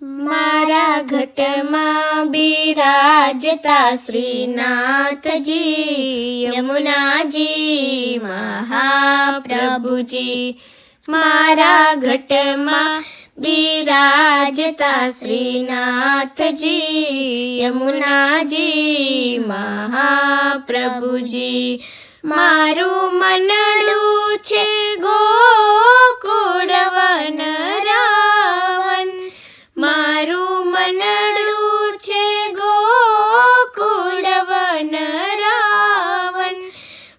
મારા ઘટમાં બિરાજતા શ્રીનાથજી, યમુનાજી મહાપ્રભુજી. મારા ઘટમાં બિરાજતા શ્રીનાથજી, યમુનાજી મહાપ્રભુજી. મારું મનડું છે ગોકુળ વનરાવન, મારું મનડું છે ગોકુળ વનરાવન.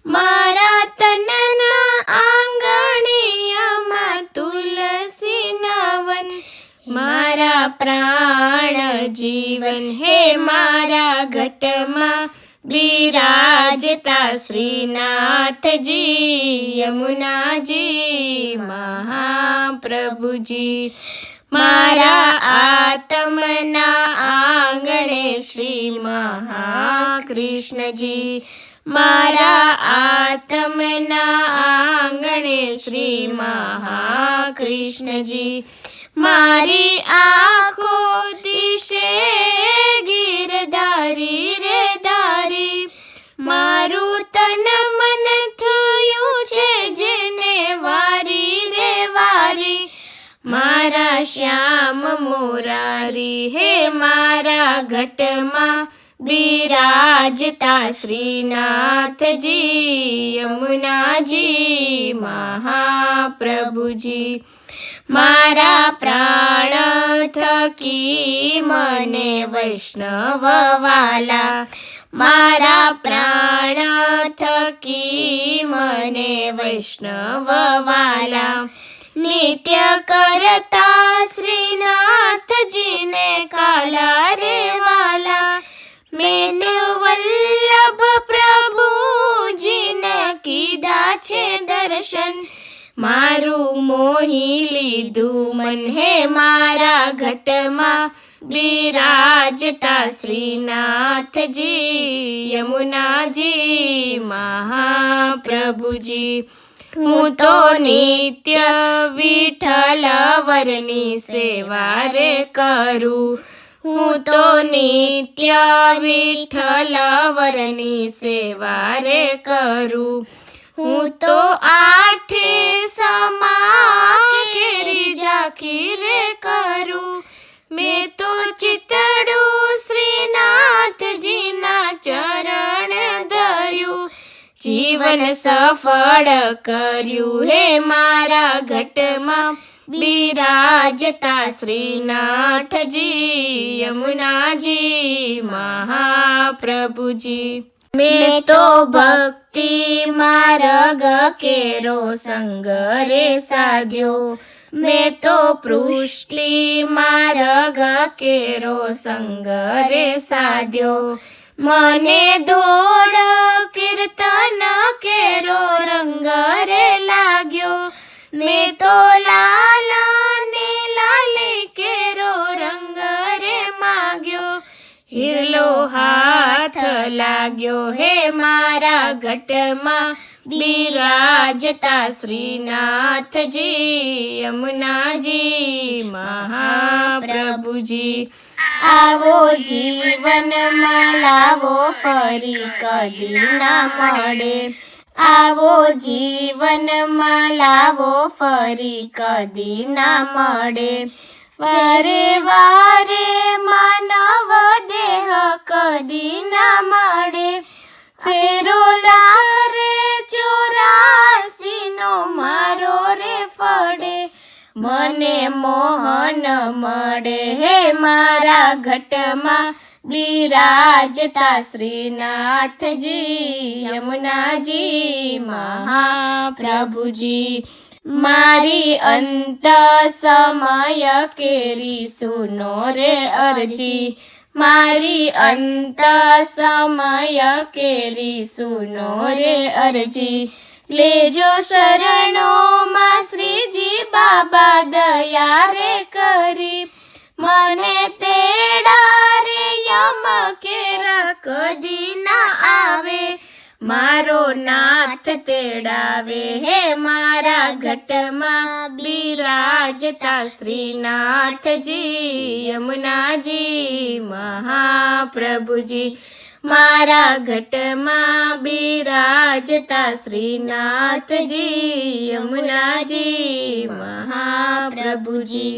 મારા તનના આંગણિયામાં તુલસી નવન, મારા પ્રાણ જીવન હે મારા ઘટમાં બિરાજતા શ્રીનાથજી, યમુનાજી મહાપ્રભુજી. મારા આત્મના આંગણે શ્રી મહાકૃષ્ણજી, મારા આત્મના આંગણે શ્રી મહાકૃષ્ણજી. મારી આંખો દિશે ગિરધારી રે ધારી, મારું તન મન થયું છે જેને વારી રે વારી. મારા શ્યામ મોરારી હે મારા ઘટમાં બિરાજતા શ્રીનાથજી, યમુનાજી મહાપ્રભુજી. મારા પ્રાણ થકી મને વૈષ્ણવ વાલા, મારા પ્રાણ થકી મને વૈષ્ણવ વાલા. નિત્ય કરતા શ્રીનાથજીને કાલા રે વાલા, મેં તો વલ્લભ પ્રભુજીને કીધા છે દર્શન. મારું મોહી લીધું મન હે મારા ઘટમાં બિરાજતા શ્રીનાથજી, યમુનાજી મહાપ્રભુજી. હું તો નિત્ય વિઠ્ઠલ વરની સેવા રે કરું, હું તો નિત્ય વિઠ્ઠલ વરની સેવા રે કરું. હું તો આઠે સમા કેરી ઝાંખી રે કરું. મેં તો ચિતડું શ્રીનાથજીના ચરણ ધર્યું, જીવન સફળ કર્યું હે મારા ઘટમાં બિરાજતા શ્રીનાથજી, યમુનાજી મહાપ્રભુજી. મેં તો ભક્તિ માર્ગ કેરો સંગ રે સાધ્યો, મેં તો પૃષ્ટિ માર્ગ કેરો સંગ રે સાધ્યો. મને દોડ કીર્તન કેરો રંગ રે લાગ્યો, મેં તો લાલ ને લાલી કેરો રંગ રે માગ્યો. હિરલો હાથ લાગ્યો હે મારા ઘટમાં બિરાજતા શ્રીનાથજી, યમુનાજી મહાપ્રભુજી. આવો જીવનમાં લાવો ફરી કદી ના મળે, આવો જીવનમાં લાવો ફરી કદી ના મળે. વારે વારે માનવ દેહ કદી ના મળે, ફેરો લાખ રે 84 નો મારો રે ફળે. મને મોહન મળે હે મારા ઘટમાં બિરાજતા શ્રીનાથજી, યમુનાજી મહાપ્રભુજી. મારી અંત સમય કેરી સુનો રે અરજી, મારી અંત સમય કેરી સુનો રે અરજી. લેજો શરણોમાં શ્રીજી બાબા દયા રે કરી, મને તેડા રે યમ કેરા કદી ના આવે. મારો નાથ તેડાવે હે મારા ઘટમાં બિરાજતા શ્રીનાથજી યમુનાજી મહાપ્રભુજી મારા ઘટમાં બિરાજતા શ્રીનાથજી યમુનાજી મહાપ્રભુજી।